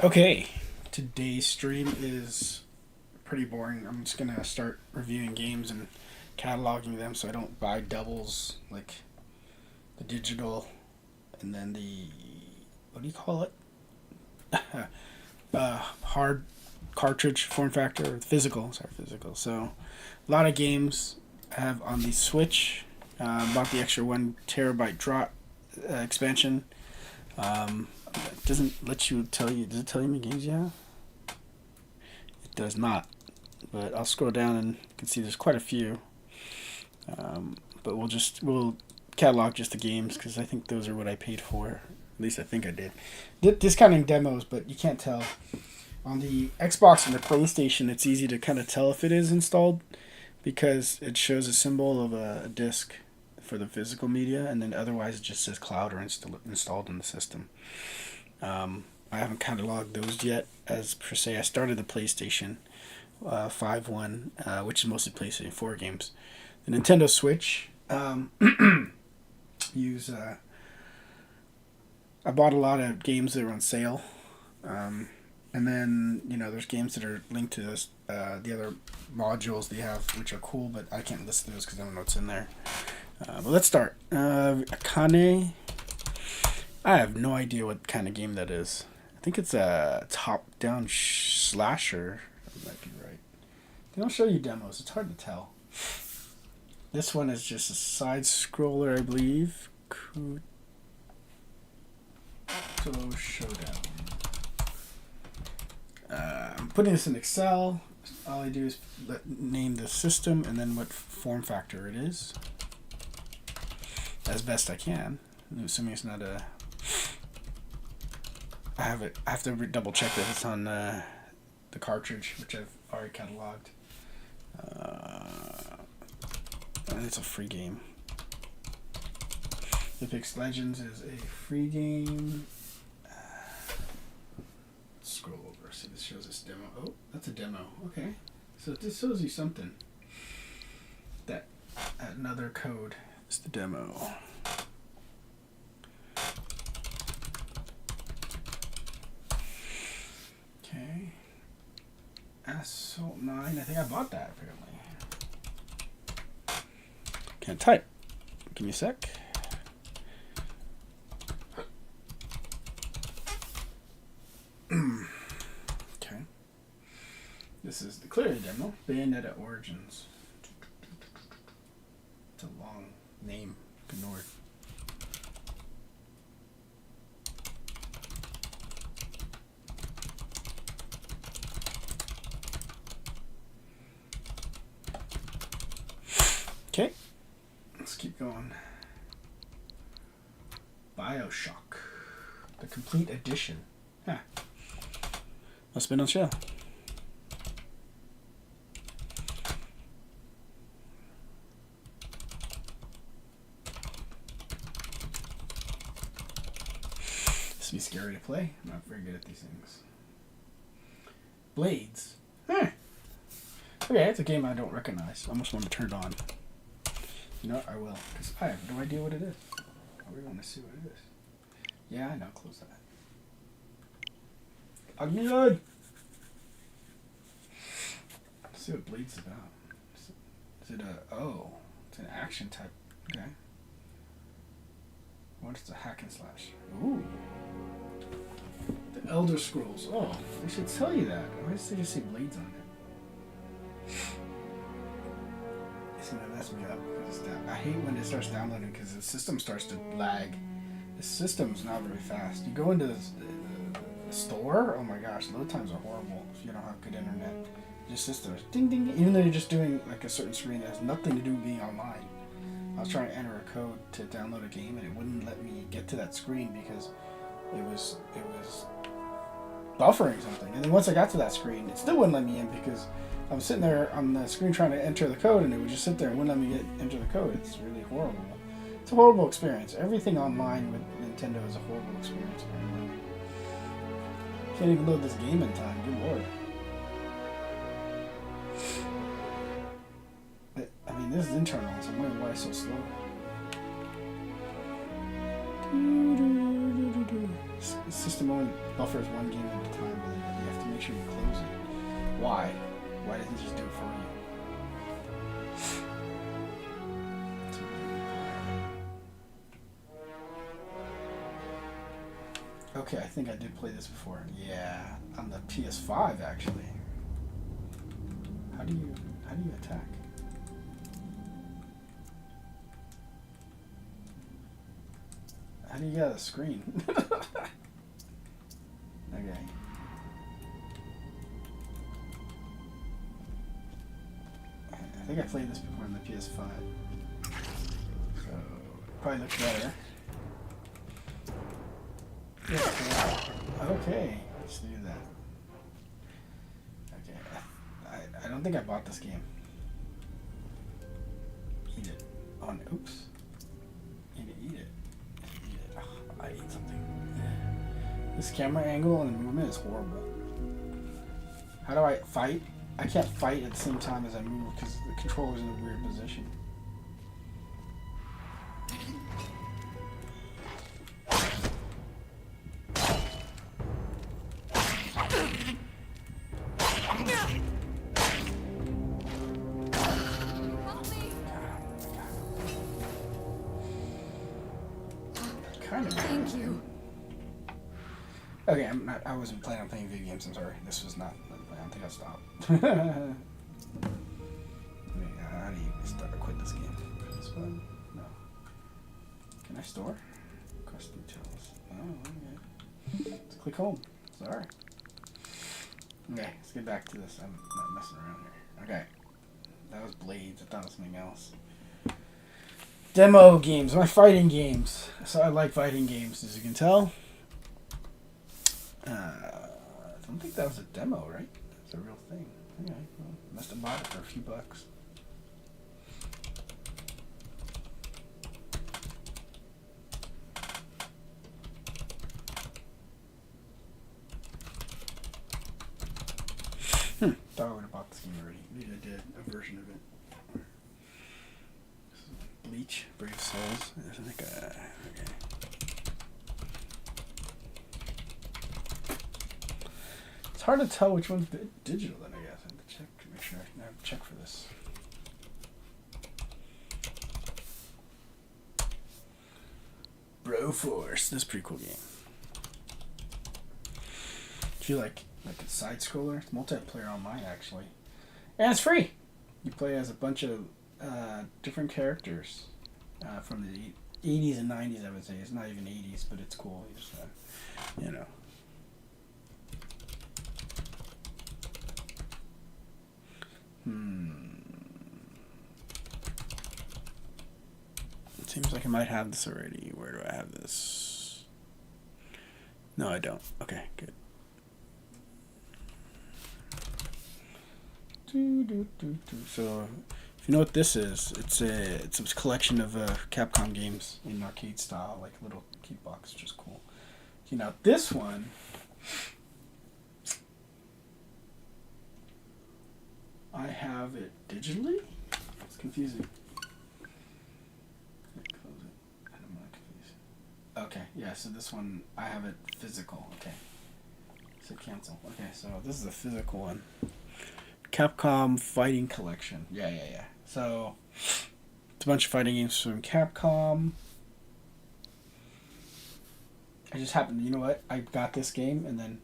Okay, today's stream is pretty boring. I'm just gonna start reviewing games and cataloging them so I don't buy doubles like the digital and then the what do you call it? Hard cartridge form factor, physical. Sorry, physical. So a lot of games I have on the Switch. Bought the extra 1 terabyte drop expansion. It doesn't let you tell you. Does it tell you how many games you have? It does not. But I'll scroll down and you can see there's quite a few. But we'll catalog just the games because I think those are what I paid for. At least I think I did. Discounting demos, but you can't tell. On the Xbox and the PlayStation, it's easy to kind of tell if it is installed because it shows a symbol of a disc for the physical media, and then otherwise it just says cloud or installed in the system. I haven't cataloged those yet, as per se. I started the PlayStation 5 one, which is mostly PlayStation 4 games. The Nintendo Switch, use. I bought a lot of games that were on sale. And then, there's games that are linked to this, the other modules they have, which are cool, but I can't list those because I don't know what's in there. But let's start. Akane. I have no idea what kind of game that is. I think it's a top-down slasher. That might be right. They don't show you demos. It's hard to tell. This one is just a side scroller, I believe. Kuto Showdown. I'm putting this in Excel. All I do is name the system and then what form factor it is, as best I can. Assuming it's not a. I have to double check that it's on the cartridge, which I've already cataloged. And it's a free game. Apex Legends is a free game. Scroll over. See, this shows this demo. Oh, that's a demo. Okay. So this shows you something. That another code is the demo. Okay. Assault 9. I think I bought that apparently. Can't type. Give me a sec. Okay. This is the clear demo. Bayonetta Origins. It's a long name. Ignore it. Okay. Let's keep going. Bioshock. The complete edition. Huh. Must have been on sale. This would be scary to play. I'm not very good at these things. Blades. Huh. Okay, it's a game I don't recognize. I almost want to turn it on. You know what? I will. Because I have no idea what it is. I really want to see what it is. Yeah, I know. Close that. Agniod! Let's see what Blade's about. Is it a... Oh. It's an action type. Okay. What is a hack and slash? Ooh. The Elder Scrolls. Oh, they should tell you that. Why does they just say Blades on it? It's gonna mess me up. I hate when it starts downloading because the system starts to lag. The system's not very fast. You go into the store, oh my gosh, load times are horrible if you don't have good internet. Your system is ding ding, even though you're just doing like a certain screen that has nothing to do with being online. I was trying to enter a code to download a game and it wouldn't let me get to that screen because it was buffering something. And then once I got to that screen, it still wouldn't let me in because I was sitting there on the screen trying to enter the code and it would just sit there and wouldn't let me enter the code. It's really horrible. It's a horrible experience. Everything online with Nintendo is a horrible experience. Can't even load this game in time. Good lord. But, I mean, this is internal, so I'm wondering why it's so slow. system only buffers one game at a time, but you have to make sure you close it. Why? Why doesn't it just do it for you? Okay, I think I did play this before. Yeah, on the PS5 actually. How do you attack? How do you get out of the screen? Okay. I think I played this before on the PS5. So, probably looks better. Yeah, okay, let's do that. Okay, I don't think I bought this game. Eat it. Oh, no, oops. Eat it. Oh, I ate something. This camera angle and the movement is horrible. How do I fight? I can't fight at the same time as I move because the controller's in a weird position. Thank you. Okay, I wasn't planning on playing video games. I'm sorry. This was not. I don't think I'll stop. How do you quit this game? This one? No. Can I store? Quest details. Oh, okay. Let's click home. Sorry. Okay, let's get back to this. I'm not messing around here. Okay. That was Blades. I thought it was something else. Demo games. My fighting games. So I like fighting games, as you can tell. I don't think that was a demo, right? It's a real thing. Okay, well, must have bought it for a few bucks. Thought I would have bought this game already. Maybe I did a version of it. Bleach, Brave Souls. There's like a okay. It's hard to tell which one's digital. Then I guess I have to check to make sure. I have to check for this. Broforce. This is a pretty cool game. If you like a side scroller, it's multiplayer online actually, and it's free. You play as a bunch of different characters from the 80s and 90s. I would say it's not even 80s, but it's cool. You just, you know. It seems like I might have this already. Where do I have this? No, I don't. Okay, good. So, if you know what this is, it's a collection of Capcom games in arcade style, like a little key box, which is cool. Okay, now this one, I have it digitally. It's confusing. Close it. I'm not confused. Okay, yeah. So this one, I have it physical. Okay. So cancel. Okay, so this is a physical one. Capcom Fighting Collection. Yeah. So, it's a bunch of fighting games from Capcom. I just happened, you know what? I got this game, and then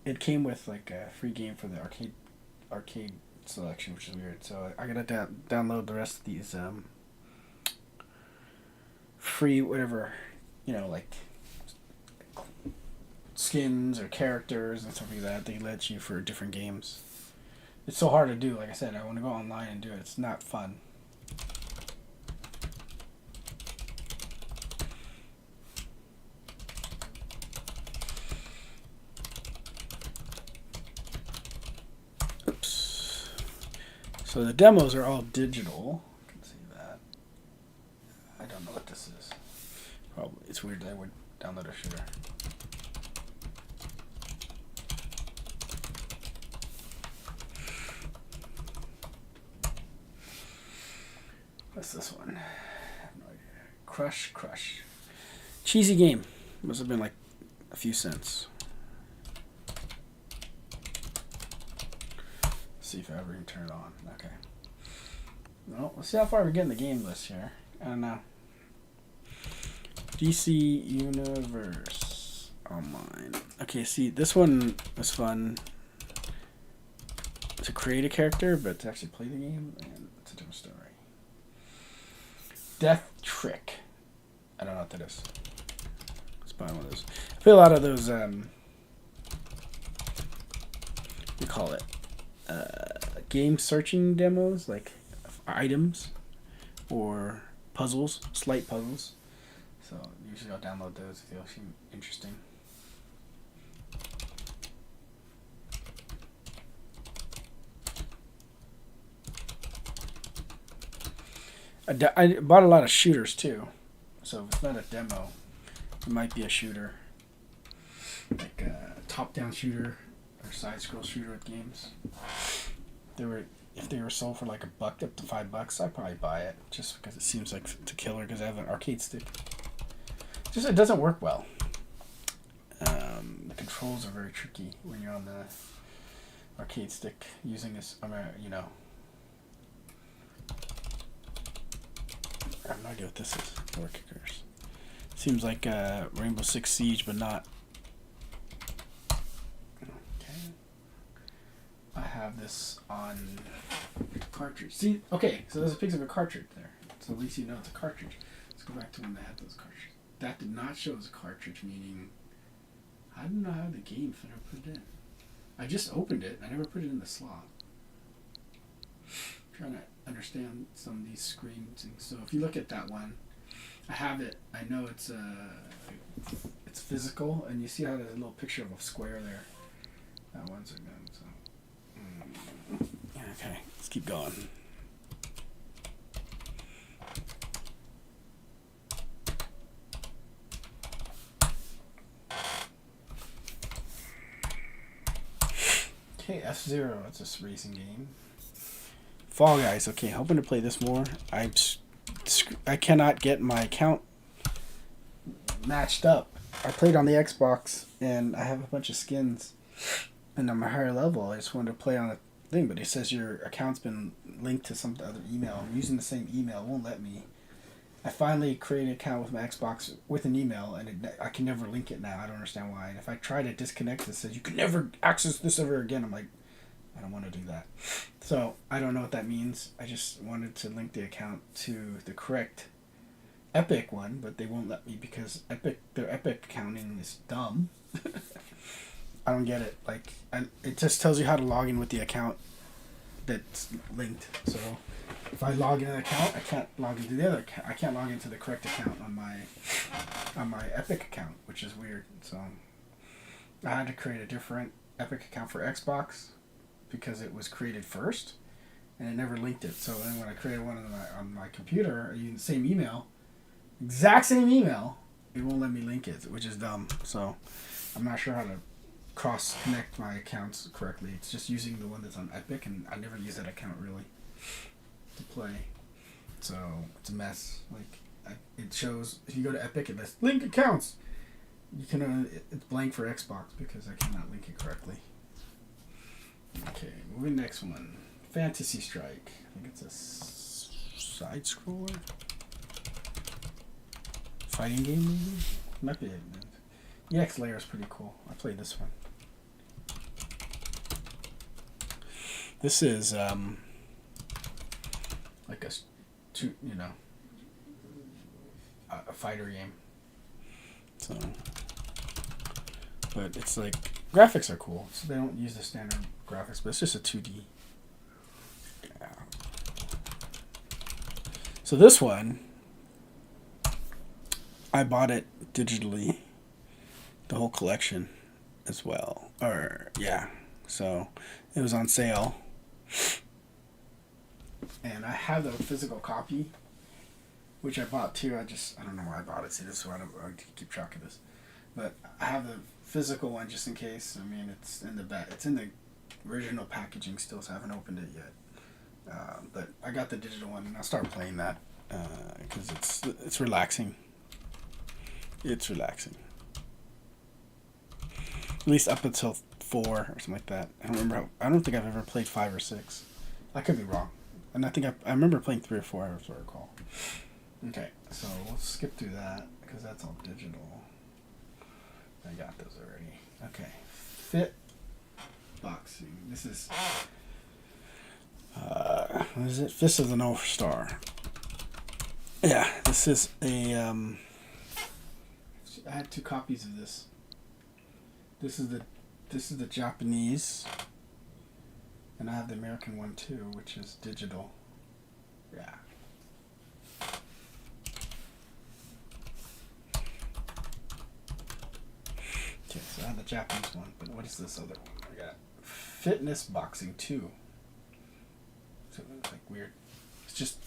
it came with like a free game for the arcade selection, which is weird. So I gotta download the rest of these free whatever, like skins or characters and stuff like that. They let you for different games. It's so hard to do. Like I said, I want to go online and do it. It's not fun. Oops. So the demos are all digital. You can see that. I don't know what this is. Probably it's weird that I would download a shooter. What's this one? I have no idea. Crush. Cheesy game. Must have been like a few cents. See if I ever can turn it on. Okay. Well, let's see how far we get in the game list here. I don't know. DC Universe Online. Okay, see, this one was fun to create a character, but to actually play the game, and it's a different story. Death Trick. I don't know what that is. Let's buy one of those. I play a lot of those, what do you call it? Game searching demos, like items or puzzles, slight puzzles. So usually I'll download those if they seem interesting. I bought a lot of shooters too, so if it's not a demo, it might be a shooter, like a top-down shooter or side-scroll shooter with games. If they were sold for like $1 up to $5, I'd probably buy it just because it seems like it's a killer because I have an arcade stick. Just it doesn't work well. The controls are very tricky when you're on the arcade stick using this. I have no idea what this is. Door kickers. Seems like Rainbow Six Siege, but not. Okay. I have this on cartridge. See, okay, so there's a picture of a cartridge there. So at least you know it's a cartridge. Let's go back to when they had those cartridges. That did not show as a cartridge, meaning I didn't know how the game fit or put it in. I just opened it. I never put it in the slot. I'm trying to understand some of these screen things. So if you look at that one, I have it. I know it's physical, and you see how there's a little picture of a square there. That one's a gun. So okay, let's keep going. Okay, F-Zero. That's a racing game. Fall Guys. Okay, hoping to play this more. I cannot get my account matched up. I played on the Xbox, and I have a bunch of skins, and I'm a higher level. I just wanted to play on a thing, but it says your account's been linked to some other email. I'm using the same email. It won't let me. I finally created an account with my Xbox with an email, and I can never link it now. I don't understand why. And if I try to disconnect, it says you can never access this ever again. I'm like, I don't want to do that. So I don't know what that means. I just wanted to link the account to the correct Epic one, but they won't let me because their Epic accounting is dumb. I don't get it. Like, it just tells you how to log in with the account that's linked. So if I log in an account, I can't log into the other account. I can't log into the correct account on my Epic account, which is weird. So I had to create a different Epic account for Xbox because it was created first, and it never linked it. So then when I created one on my computer, using the same email, exact same email, it won't let me link it, which is dumb. So I'm not sure how to cross-connect my accounts correctly. It's just using the one that's on Epic, and I never use that account really to play. So it's a mess. Like, it shows, if you go to Epic, it lists link accounts. You can it's blank for Xbox because I cannot link it correctly. Okay, moving next one. Fantasy Strike. I think it's a side scroller. Fighting game maybe? Might be it. EX Layer is pretty cool. I played this one. This is like a fighter game. So, but it's like graphics are cool. So they don't use the standard graphics, but it's just a 2D. Yeah. So this one, I bought it digitally, the whole collection as well. So it was on sale. And I have the physical copy, which I bought too. I don't know why I bought it. See, this is why I keep track of this. But I have the physical one just in case. I mean, it's in the back. It's in the original packaging still, so I haven't opened it yet. But I got the digital one, and I'll start playing that because it's relaxing. It's relaxing. At least up until 4 or something like that. I don't remember. I don't think I've ever played 5 or 6. I could be wrong. And I think I remember playing 3 or 4. I recall. Okay, so let's skip through that because that's all digital. I got those already. Okay, Fit Boxing. This is what is it? Fist of the North Star. Yeah, this is a. I had 2 copies of this. This is the Japanese, and I have the American one too, which is digital. Yeah. Okay, so I have the Japanese one, but what is this other one? I got Fitness Boxing 2. So it's like weird. It's just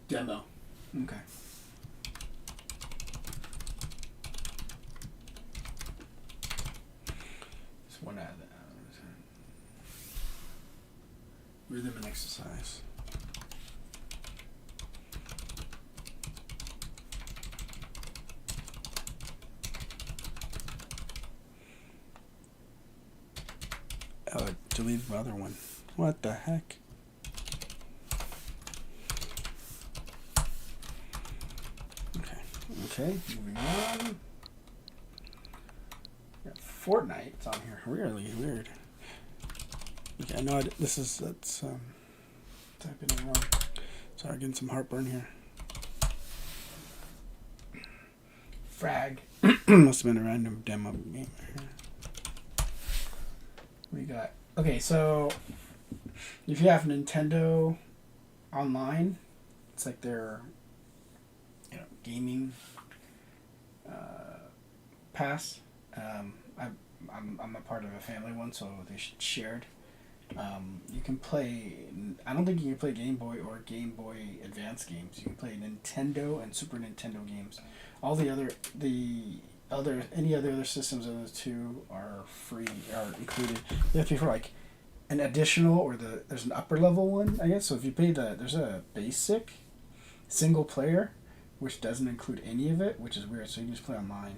demo. Okay. Just one out of that. Rhythm and exercise. Oh, I deleted my other one. What the heck? Okay, moving on. Yeah, Fortnite. It's on here. Really weird. Okay, I know that's typing it wrong. Sorry, getting some heartburn here. Frag. Must have been a random demo game here. We got okay. So if you have Nintendo Online, it's like their gaming pass. I'm a part of a family one, so they shared. You can play. I don't think you can play Game Boy or Game Boy Advance games. You can play Nintendo and Super Nintendo games. All any other systems of the 2 are free, are included. You have to pay for like an additional or there's an upper level one, I guess. So if you pay there's a basic single player, which doesn't include any of it, which is weird. So you can just play online.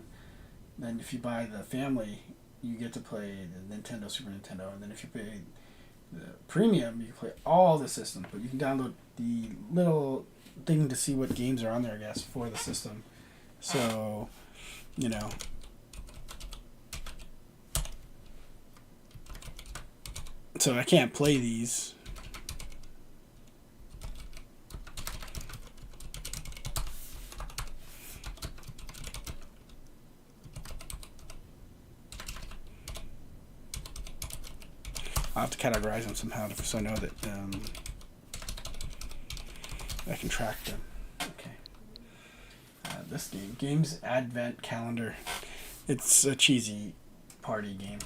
Then if you buy the family, you get to play the Nintendo, Super Nintendo, and then if you pay the premium, you can play all the systems. But you can download the little thing to see what games are on there, I guess, for the system. So, So I can't play these. I'll have to categorize them somehow so I know that I can track them. Okay. This Games Advent Calendar. It's a cheesy party game.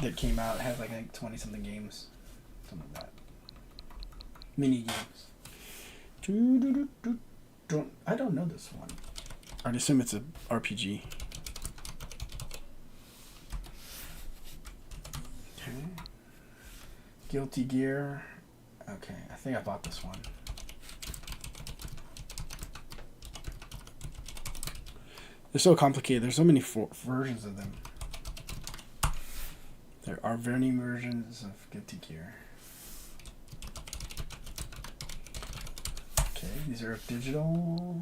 That came out. It has like I think 20 something games, something like that. Mini games. I don't know this one. I'd assume it's a RPG. Okay. Guilty Gear. Okay, I think I bought this one. They're so complicated. There's so many versions of them. There are many versions of Guilty Gear. Okay, these are digital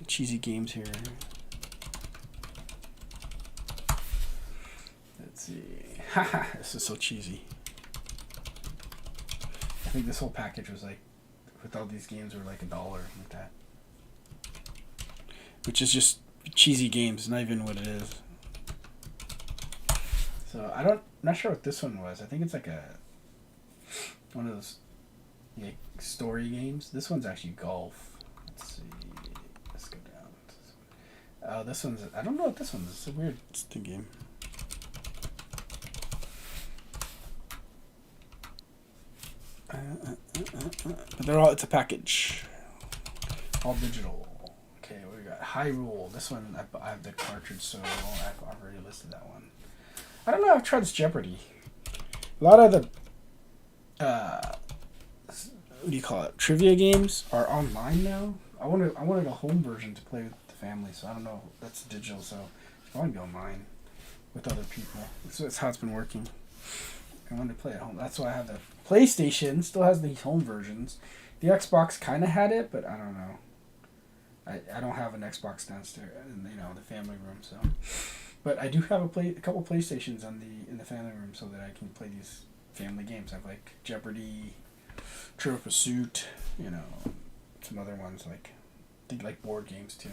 cheesy games here. Let's see. Haha, this is so cheesy. I think this whole package was like, with all these games, were like $1 like that. Which is just cheesy games, not even what it is. So I'm not sure what this one was. I think it's like one of those story games. This one's actually golf. Let's see. Let's go down. Oh, this one's. I don't know what this one is. It's a weird game. But they're all. It's a package. All digital. Okay, what we got? Hyrule. This one I have the cartridge, so I've already listed that one. I don't know. I've tried this Jeopardy. A lot of the what do you call it? Trivia games are online now. I wanted a home version to play with the family, so I don't know. That's digital, so it's probably be online with other people. That's how it's been working. I wanted to play at home. That's why I have the PlayStation. Still has these home versions. The Xbox kind of had it, but I don't know. I don't have an Xbox downstairs in the family room, so. But I do have a couple PlayStations in the family room so that I can play these family games. I have like Jeopardy, Trivial Pursuit, some other ones like I think like board games too.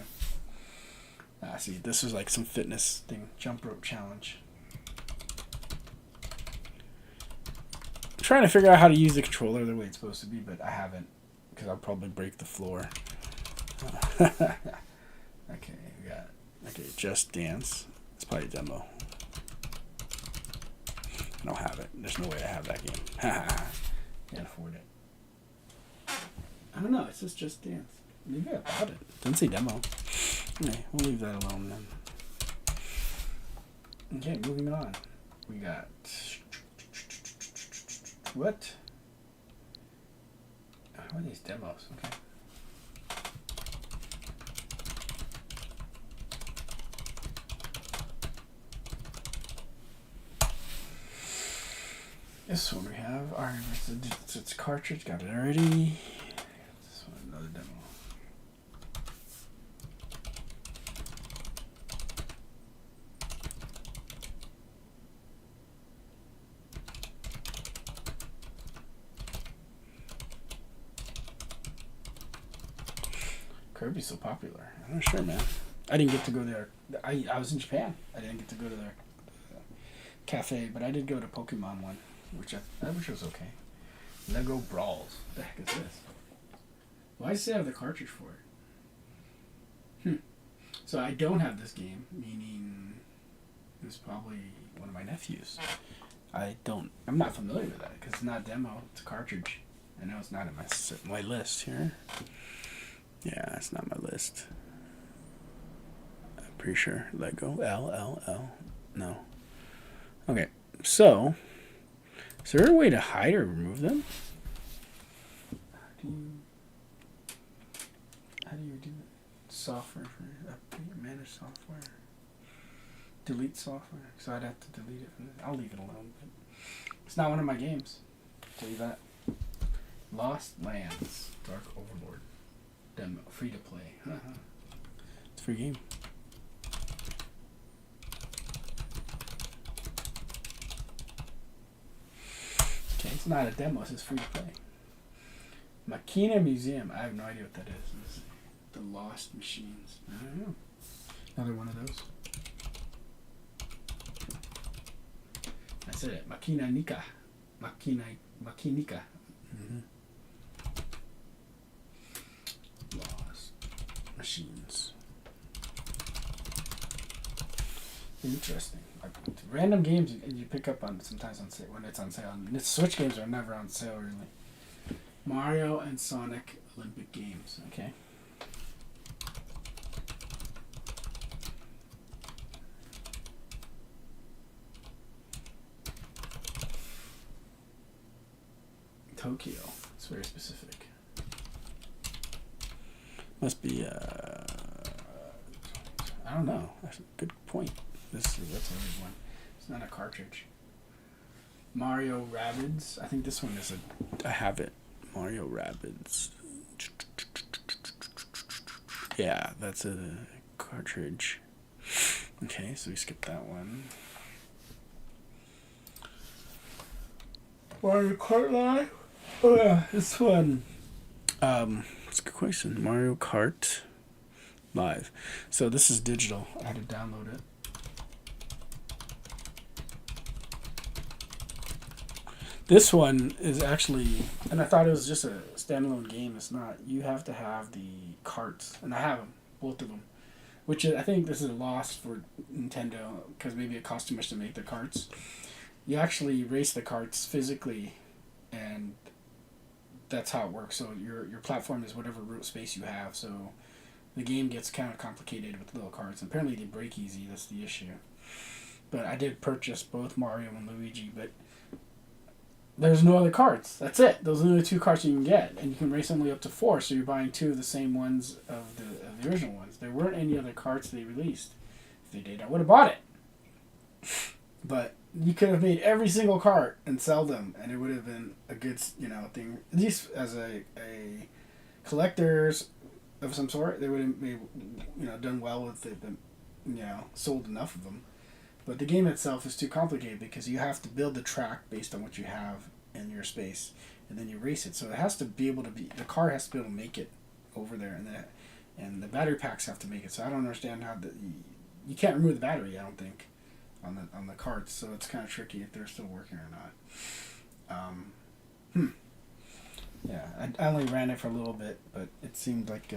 See, this was like some fitness thing, jump rope challenge. I'm trying to figure out how to use the controller the way it's supposed to be, but I haven't because I'll probably break the floor. Okay, we got Just Dance. It's probably a demo. I don't have it. There's no way I have that game. Can't afford it. I don't know. It says Just Dance. Maybe I bought it. Doesn't say demo. Okay, we'll leave that alone then. Okay, moving on. We got what? What are these demos? Okay. This one we have. Alright, it's cartridge. Got it already. This one, another demo. Kirby's so popular. I'm not sure, man. I didn't get to go there. I was in Japan. I didn't get to go to their cafe, but I did go to Pokemon one, which was okay. Lego Brawls. What the heck is this? Why does it have the cartridge for it? So I don't have this game, meaning it's probably one of my nephews. I'm not familiar with that because it's not a demo. It's a cartridge. I know it's not in my list here. Yeah, it's not my list. I'm pretty sure. Lego L. No. Okay, so is there a way to hide or remove them? How do you do it? Software for update, manage software, delete software. So I'd have to delete it. I'll leave it alone. But it's not one of my games. I'll tell you that. Lost Lands, Dark Overlord. Demo, free to play. It's a free game. Okay, it's not a demo. It's free to play. Makina Museum. I have no idea what that is. The Lost Machines. I don't know. Another one of those. I said it. Makinika. Makinika. Mm-hmm. Lost Machines. Interesting. Random games you pick up on sometimes on sale when it's on sale. And Switch games are never on sale really. Mario and Sonic Olympic Games. Okay. Tokyo. It's very specific. Must be. I don't know. That's a good point. That's a weird one. It's not a cartridge. Mario Rabbids. I think this one is I have it. Mario Rabbids. Yeah, that's a cartridge. Okay, so we skipped that one. Mario Kart Live. Oh yeah, this one. That's a good question. Mario Kart Live. So this is digital. I had to download it. This one is actually, and I thought it was just a standalone game. It's not. You have to have the carts, and I have them, both of them. Which I think this is a loss for Nintendo because maybe it costs too much to make the carts. You actually race the carts physically, and that's how it works. So your platform is whatever root space you have. So the game gets kind of complicated with little carts. And apparently they break easy. That's the issue. But I did purchase both Mario and Luigi. But there's no other carts. That's it. Those are the only two carts you can get, and you can race only up to 4. So you're buying 2 of the same ones of the original ones. There weren't any other carts they released. If they did, I would have bought it. But you could have made every single cart and sell them, and it would have been a good, thing. At least as a collectors of some sort, they would have made, done well with it, but, sold enough of them. But the game itself is too complicated because you have to build the track based on what you have in your space, and then you race it. So it has to be able to the car has to be able to make it over there, and the battery packs have to make it. So I don't understand how you can't remove the battery. I don't think on the carts. So it's kind of tricky if they're still working or not. Yeah, I only ran it for a little bit, but it seemed like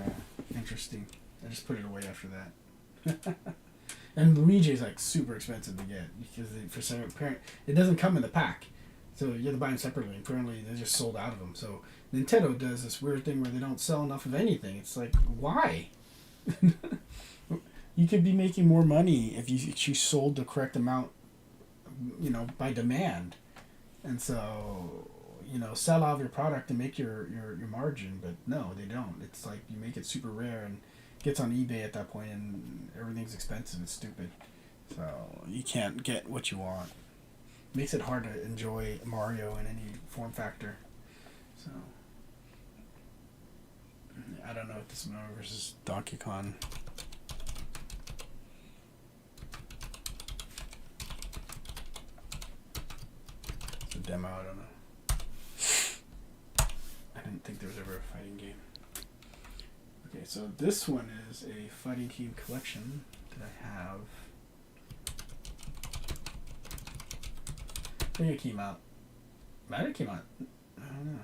interesting. I just put it away after that. And Luigi is like super expensive to get because for some apparent it doesn't come in the pack, so you have to buy them separately. Apparently they just sold out of them. So Nintendo does this weird thing where they don't sell enough of anything. It's like, why? You could be making more money if you sold the correct amount, by demand, and so sell out of your product and make your margin. But no, they don't. It's like you make it super rare and gets on eBay at that point, and everything's expensive. It's stupid. So you can't get what you want. Makes it hard to enjoy Mario in any form factor. So I don't know if this is Mario versus Donkey Kong. It's a demo. I don't know. I didn't think there was ever a fighting game. Okay, so this one is a fighting game collection that I have. I think it came out. Might have came out. I don't know.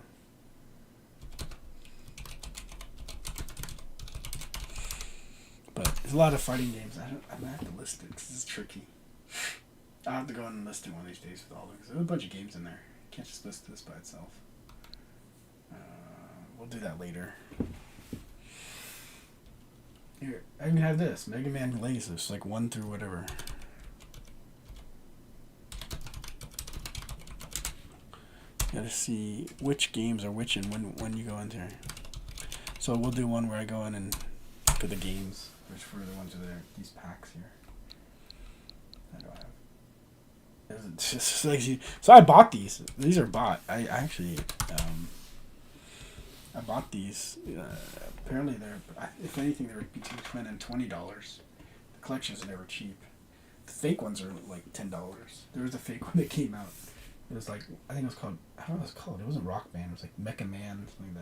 But there's a lot of fighting games. I'm gonna have to list it because it's tricky. I'll have to go and list it one of these days with all of them. There's a bunch of games in there. You can't just list this by itself. We'll do that later. Here, I even have this Mega Man Lasers, like 1 through whatever. Gotta see which games are which and when you go in there. So we'll do one where I go in and look at the games, which for the ones that are these packs here. I don't have. It's just like so I bought these. These are bought. I actually I bought these. Apparently, if anything, they're between $10 and $20. The collections are never cheap. The fake ones are like $10. There was a fake one that came out. It was like, I think it was called, I don't know what it was called. It wasn't Rock Band. It was like Mecha Man, something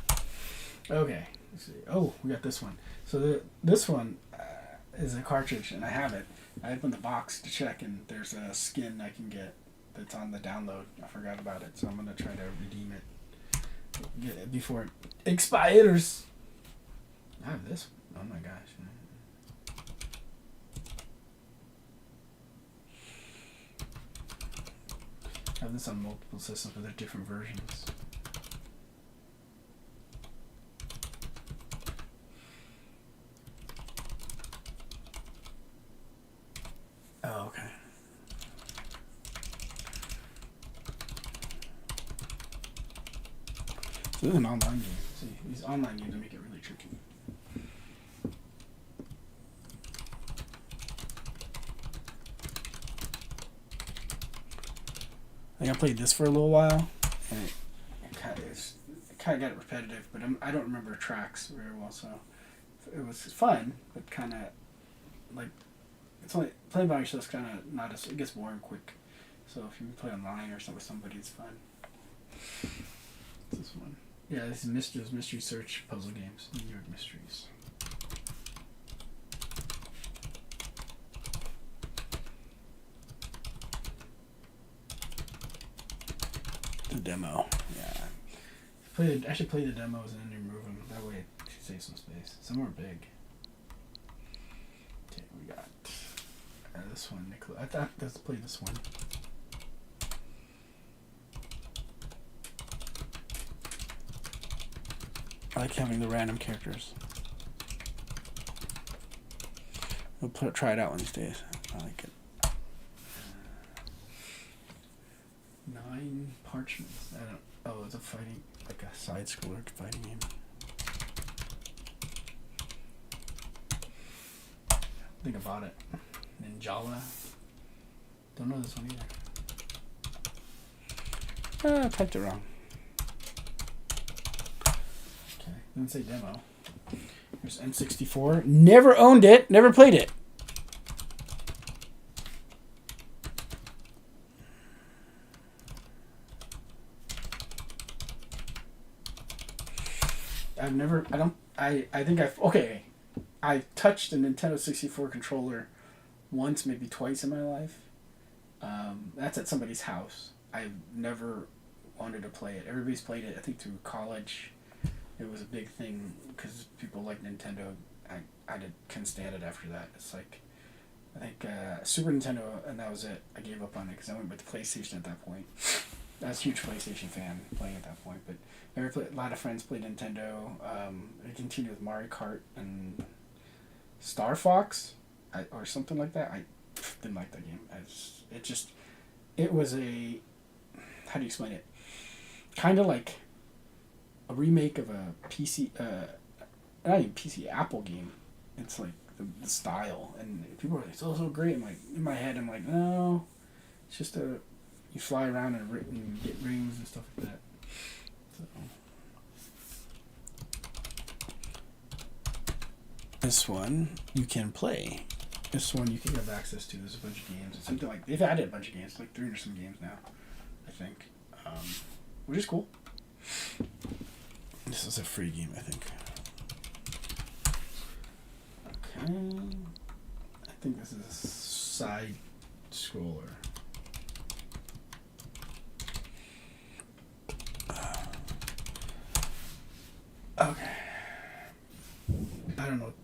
like that. Okay. Let's see. Oh, we got this one. So this one is a cartridge, and I have it. I opened the box to check, and there's a skin I can get that's on the download. I forgot about it, so I'm gonna try to redeem it. Get it before it expires. I have this one. Oh my gosh. I have this on multiple systems, but they're different versions. Oh, okay. So this is an online game. See, these online games make it really tricky. I think I played this for a little while, and it kind of got repetitive, but I don't remember tracks very well, so it was fun, but kind of like it's only playing by yourself is kind of not as it gets boring quick. So if you play online or something with somebody, it's fun. What's this one? Yeah, this is mystery search puzzle games, New York Mysteries. The demo, yeah. I should play the demos and then remove them. That way it should save some space. Some are big. Okay, we got this one. Let's play this one. I like having the random characters. We'll try it out one of these days. I like it. 9 parchments. I don't. Oh, it's a fighting, like a side scroller fighting game. I think I bought it. Ninjala. Don't know this one either. I typed it wrong. Okay, didn't say demo. Here's N64. Never owned it. Never played it. I've never. I don't. I think I've. Okay. I touched a Nintendo 64 controller once, maybe twice in my life. That's at somebody's house. I've never wanted to play it. Everybody's played it, I think, through college. It was a big thing because people like Nintendo. Couldn't stand it after that. It's like, I think Super Nintendo, and that was it. I gave up on it because I went with the PlayStation at that point. I was a huge PlayStation fan playing at that point, but a lot of friends played Nintendo. I continued with Mario Kart and Star Fox, or something like that. I didn't like that game. It was a, how do you explain it? Kind of like a remake of a PC, not even PC, Apple game. It's like the style, and people are like, it's so great. I'm like, in my head, I'm like, no, it's just you fly around and get rings and stuff like that. So. This one you can play. This one you can have access to. There's a bunch of games. It's something like they've added a bunch of games, like 300 some games now, I think, which is cool. This is a free game, I think. Okay, I think this is a side scroller. Okay. I don't know what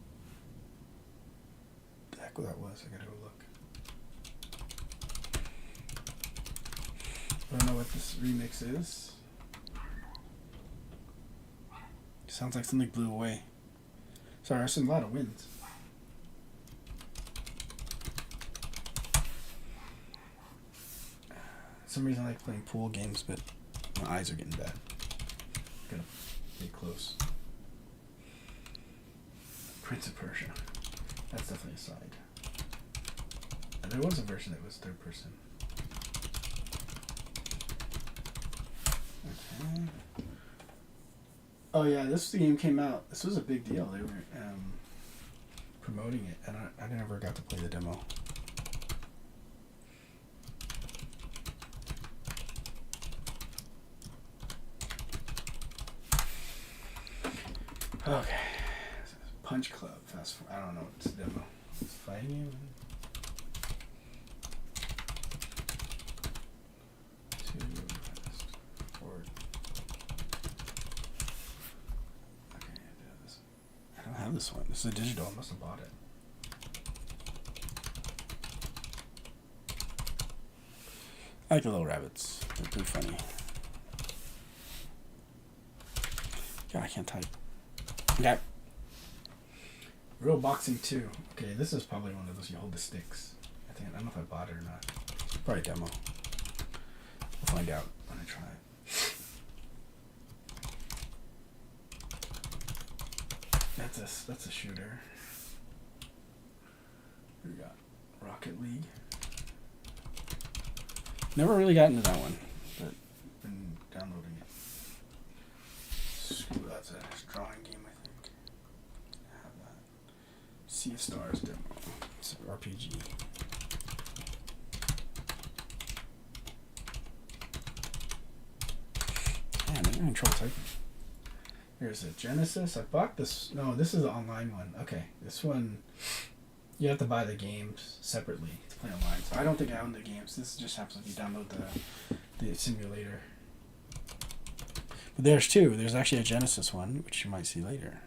the heck that was. I gotta go look. I don't know what this remix is. Sounds like something blew away. Sorry, I've seen a lot of winds. For some reason I like playing pool games, but my eyes are getting bad. Gotta get close. Prince of Persia. That's definitely a side. And there was a version that was third person. Okay. Oh yeah, this game came out. This was a big deal. They were promoting it, and I never got to play the demo. Okay. Punch Club. I don't know. It's a demo. It's a fighting game. Fast forward. Okay, I don't have this one. This is a digital. I must have bought it. I like the little rabbits. They're pretty funny. God, I can't type. Okay. Real Boxing 2. Okay, this is probably one of those you hold the sticks. I don't know if I bought it or not. Probably demo. We'll find out when I try it. That's a shooter. What do we got? Rocket League. Never really got into that one, but been downloading it. That's a drawing game, I think. I have that. Sea of Stars demo. It's an RPG. Man, I'm having trouble typing. Here's a Genesis. I bought this. No, this is the online one. Okay, this one you have to buy the games separately to play online. So I don't think I own the games. This just happens if you download the simulator. But there's two. There's actually a Genesis one, which you might see later.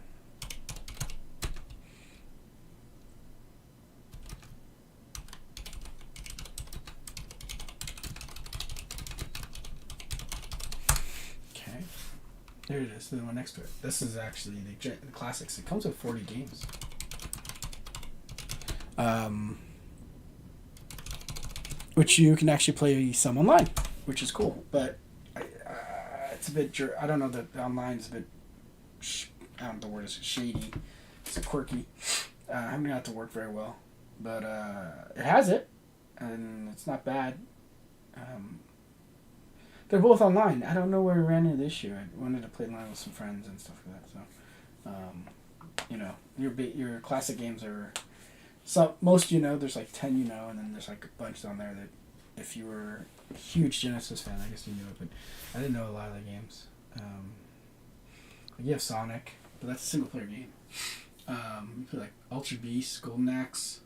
Okay. There it is, the one next to it. This is actually the classics. It comes with 40 games. Which you can actually play some online, which is cool. But it's a bit. I don't know that the online is a bit. I don't know the word is shady. It's quirky. I haven't got it to work very well, but it has it, and it's not bad. Um, they're both online. I don't know where we ran into the issue. I wanted to play online with some friends and stuff like that. So, your classic games are. So most there's like 10 and then there's like a bunch on there that if you were a huge Genesis fan, I guess you knew it, but I didn't know a lot of the games. Like you have Sonic, but that's a single player game. You play like Ultra Beast, Golden Axe,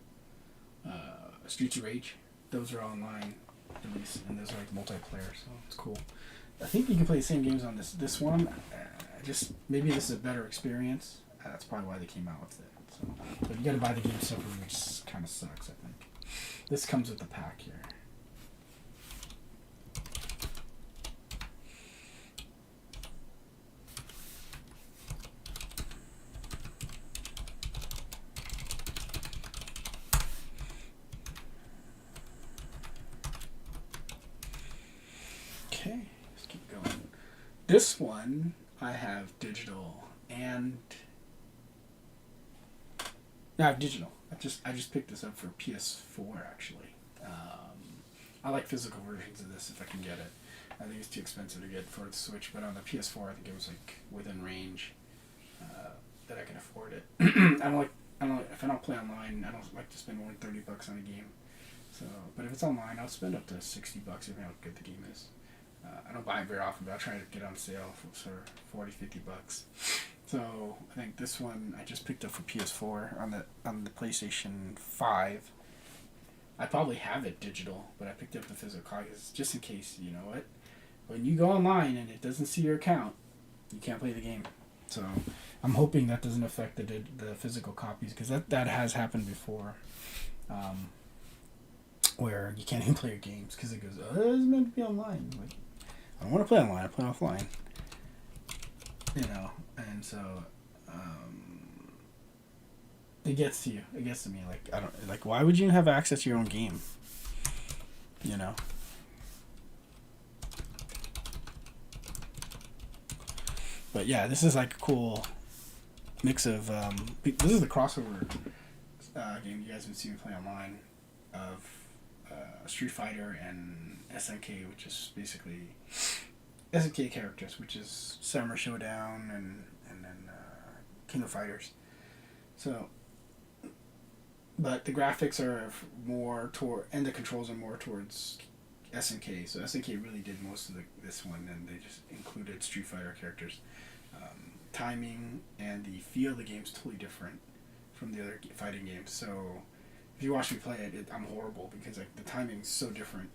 Streets of Rage. Those are all online, at least, and those are like multiplayer, so it's cool. I think you can play the same games on this one. Just maybe this is a better experience. That's probably why they came out with it. So, but you got to buy the game separately, which kind of sucks. I think this comes with the pack here. Okay, let's keep going. This one I have digital and I have digital. I just picked this up for PS4 actually. I like physical versions of this if I can get it. I think it's too expensive to get for the Switch, but on the PS4 I think it was like within range that I can afford it. I don't like if I don't play online. I don't like to spend more than $30 on a game. So, but if it's online, I'll spend up to $60 depending on how good the game is. I don't buy it very often, but I'll try to get on sale for $40-$50. So I think this one I just picked up for PS4 on the PlayStation 5. I probably have it digital, but I picked up the physical copy just in case. You know what? When you go online and it doesn't see your account, you can't play the game. So I'm hoping that doesn't affect the physical copies because that has happened before. Where you can't even play your games because it goes, oh, it's meant to be online. Like, I don't want to play online. I play offline. And so it gets to you. It gets to me. Like I don't like. Why would you have access to your own game? But yeah, this is like a cool mix of. This is the crossover game you guys have been seeing me play online of Street Fighter and SNK, which is basically SNK characters, which is Samurai Showdown and then King of Fighters. So, but the graphics are more and the controls are more towards SNK. So SNK really did most of this one, and they just included Street Fighter characters. Timing and the feel of the game is totally different from the other fighting games. So if you watch me play it, I'm horrible because like the timing's so different.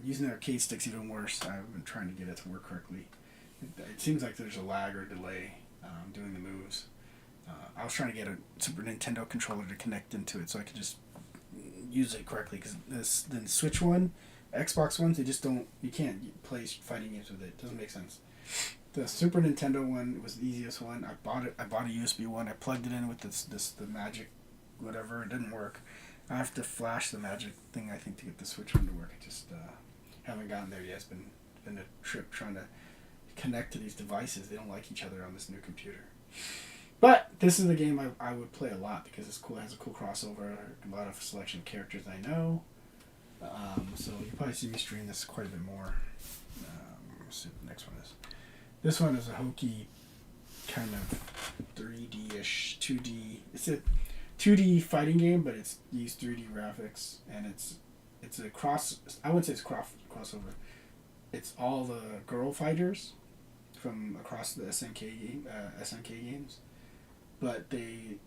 Using the arcade stick's even worse. I've been trying to get it to work correctly. It seems like there's a lag or delay doing the moves. I was trying to get a Super Nintendo controller to connect into it so I could just use it correctly because the Switch one, Xbox ones, you can't play fighting games with it. It doesn't make sense. The Super Nintendo one was the easiest one. I bought a USB one. I plugged it in with the Magic whatever. It didn't work. I have to flash the Magic thing, I think, to get the Switch one to work. I just haven't gotten there yet. It's been a trip trying to connect to these devices. They don't like each other on this new computer. But this is the game I would play a lot because it's cool. It has a cool crossover, a lot of selection of characters I know. So you probably see me stream this quite a bit more. Let's see what the next one is. This one is a hokey kind of 3D-ish, 2D. It's a 2D fighting game, but it's used 3D graphics, and it's a cross. I wouldn't say it's crossover. It's all the girl fighters from across the SNK games, but they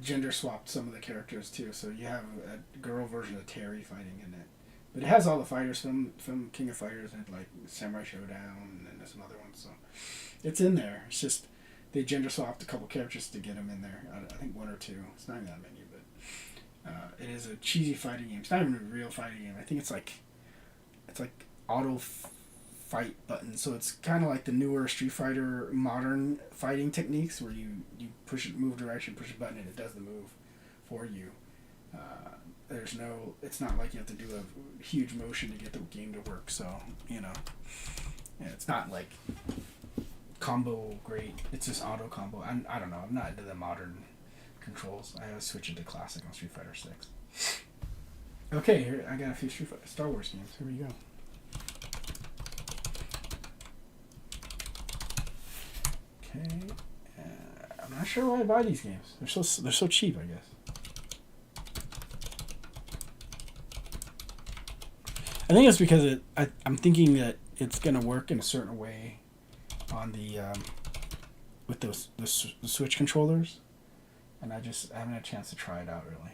gender swapped some of the characters too. So you have a girl version of Terry fighting in it, but it has all the fighters from King of Fighters and like Samurai Showdown and some other ones. So it's in there. It's just they gender swapped a couple characters to get them in there. I think one or two. It's not even that many, but it is a cheesy fighting game. It's not even a real fighting game. I think it's like auto fight buttons. So it's kind of like the newer Street Fighter modern fighting techniques where you push it, move direction, push a button, and it does the move for you. there's no. It's not like you have to do a huge motion to get the game to work. So you know, yeah, it's not like combo great. It's just auto combo. I don't know. I'm not into the modern controls. I always switch it to classic on Street Fighter 6. Okay, here I got a few Star Wars games. Here we go. Okay, I'm not sure why I buy these games. They're so cheap, I guess. I think it's because I'm thinking that it's gonna work in a certain way on the with the Switch controllers, and I haven't had a chance to try it out really.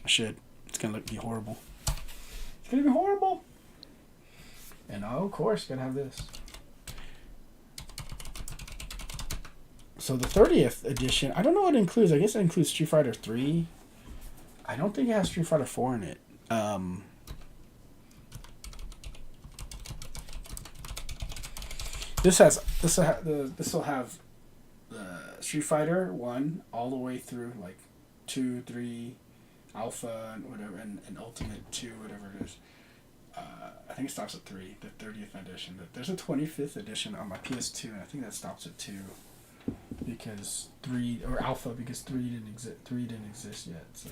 I should. It's gonna be horrible. It's gonna be horrible. And oh, of course, gotta have this. So the 30th edition, I don't know what it includes. I guess it includes Street Fighter 3. I don't think it has Street Fighter 4 in it. This will have Street Fighter 1 all the way through like 2, 3, Alpha and whatever, and Ultimate 2, whatever it is. I think it stops at 3, the 30th edition. But there's a 25th edition on my PS2, and I think that stops at 2 because 3 or Alpha because 3 didn't exist yet. So,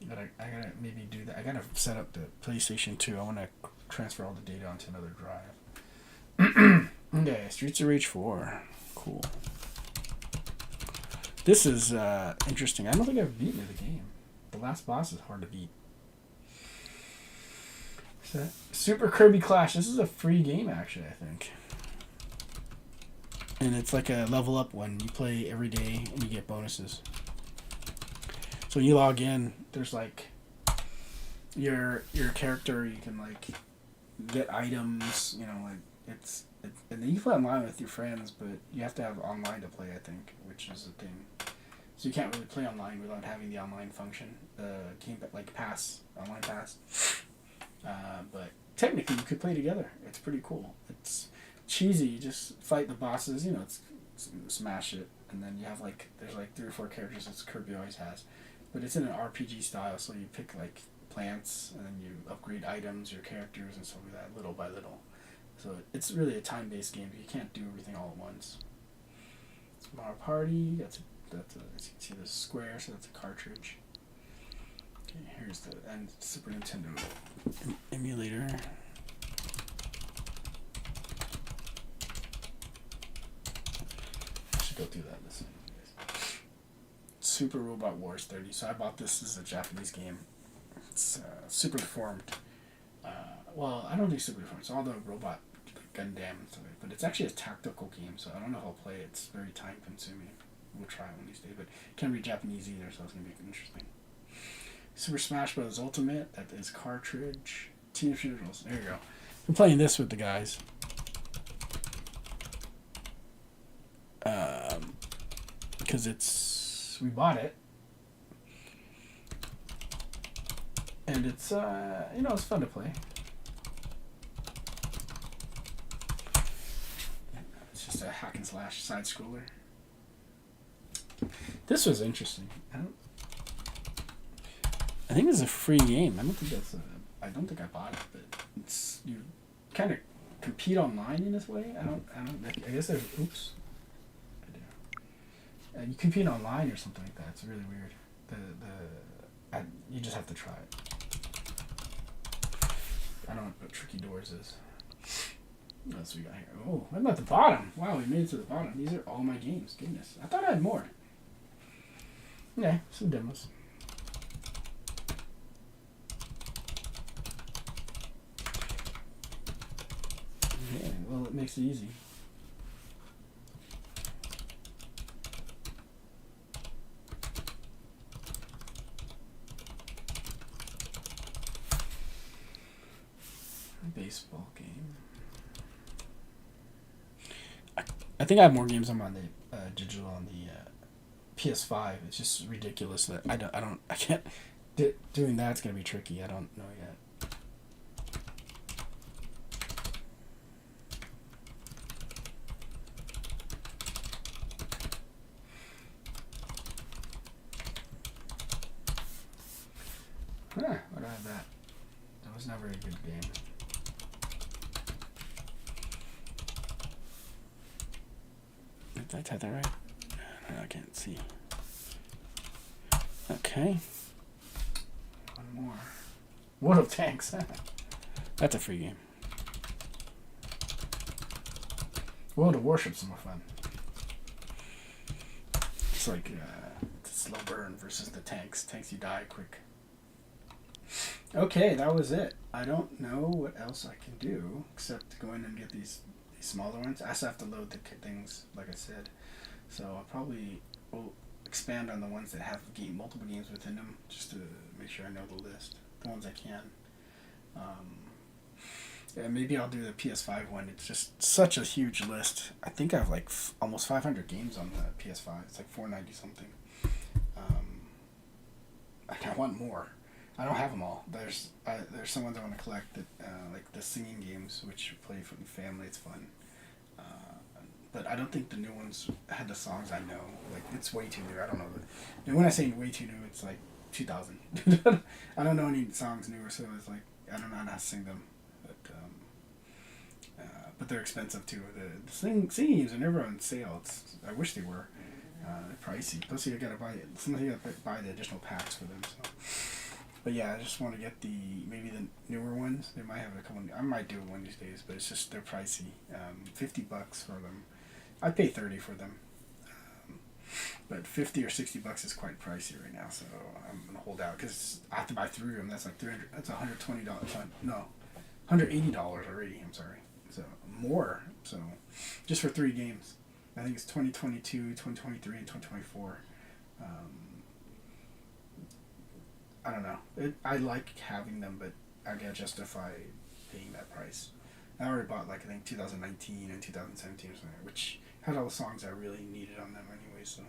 but I gotta maybe do that. I gotta set up the PlayStation 2. I want to transfer all the data onto another drive. Okay, Streets of Rage 4. Cool. This is interesting. I don't think I've beaten the game. The last boss is hard to beat. Super Kirby Clash. This is a free game, actually, I think. And it's like a level up one. You play every day and you get bonuses. So when you log in, there's like your character. You can like get items. You know, like and then you play online with your friends, but you have to have online to play, I think, which is the thing. So you can't really play online without having the online function, game like pass, online pass. But technically, you could play together. It's pretty cool. It's cheesy. You just fight the bosses. You know, it's smash it, and then you have like there's like 3 or 4 characters that Kirby always has, but it's in an RPG style. So you pick like plants, and then you upgrade items, your characters, and stuff like that, little by little. So it's really a time-based game. But you can't do everything all at once. Mario Party. As you can see the square, so that's a cartridge. Okay, here's the Super Nintendo emulator. I should go through that this one. Super Robot Wars 30. So I bought this as a Japanese game. It's super deformed. Well, I don't think super deformed. It's all the robot Gundam and stuff, but it's actually a tactical game. So I don't know if I'll play it. It's very time consuming. We'll try it one of these days, but can't read Japanese either, so it's gonna be interesting. Super Smash Bros. Ultimate, that is cartridge. Teenage Mutant Ninja Turtles, there you go. I'm playing this with the guys. Because we bought it. And it's, it's fun to play. It's just a hack and slash side scroller. This was interesting. I think it's a free game. I don't think I bought it, but it's you kind of compete online in this way. I guess there's oops. I do. You compete online or something like that. It's really weird. You just have to try it. I don't know what Tricky Doors is. What else we got here? Oh, I'm at the bottom. Wow, we made it to the bottom. These are all my games. Goodness, I thought I had more. Yeah, some demos. Yeah, well, it makes it easy. Baseball game. I think I have more games on the digital on the PS5. It's just ridiculous that I can't. Doing that's gonna be tricky. I don't know yet. Huh, what do I have that? That was not a very good game. Did I type that right? No, I can't see. Okay. One more. World of Tanks. That's a free game. World of Warship's more fun. It's like it's a slow burn versus the tanks. Tanks, you die quick. Okay, that was it. I don't know what else I can do except go in and get these smaller ones. I still have to load the things, like I said. So I'll probably will expand on the ones that have multiple games within them, just to make sure I know the list, the ones I can. Yeah, maybe I'll do the PS5 one. It's just such a huge list. I think I have like almost 500 games on the PS5. It's like 490 something. I want more. I don't have them all. There's some ones I want to collect that like the singing games, which play for the family. It's fun. But I don't think the new ones had the songs I know. Like, it's way too new. I don't know. And when I say way too new, it's like 2000. I don't know any songs newer, so it's like I don't know how to sing them. But they're expensive too. The singing games are never on sale. I wish they were. They're pricey. Plus, you gotta buy it. Sometimes you gotta buy the additional packs for them. So. But yeah, I just want to get maybe the newer ones. They might have a couple. I might do one these days, but it's just they're pricey. $50 for them. I'd pay $30 for them. But $50 or $60 is quite pricey right now, so I'm gonna hold out because I have to buy 3 of them. That's like $300. That's $120. No, $180 already. I'm sorry. So more. So just for 3 games. I think it's 2022, 2023, and 2024. I don't know. I like having them, but I gotta justify paying that price. I already bought like I think 2019 and 2017 or something, which had all the songs I really needed on them anyway. So,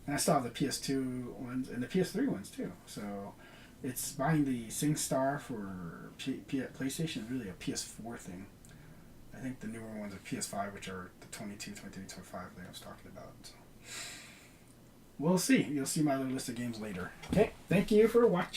and I still have the PS2 ones and the PS3 ones too. So, it's buying the SingStar for PlayStation is really a PS4 thing. I think the newer ones are PS5, which are the 22, 23, 25 that I was talking about. So. We'll see. You'll see my other list of games later. Okay, thank you for watching.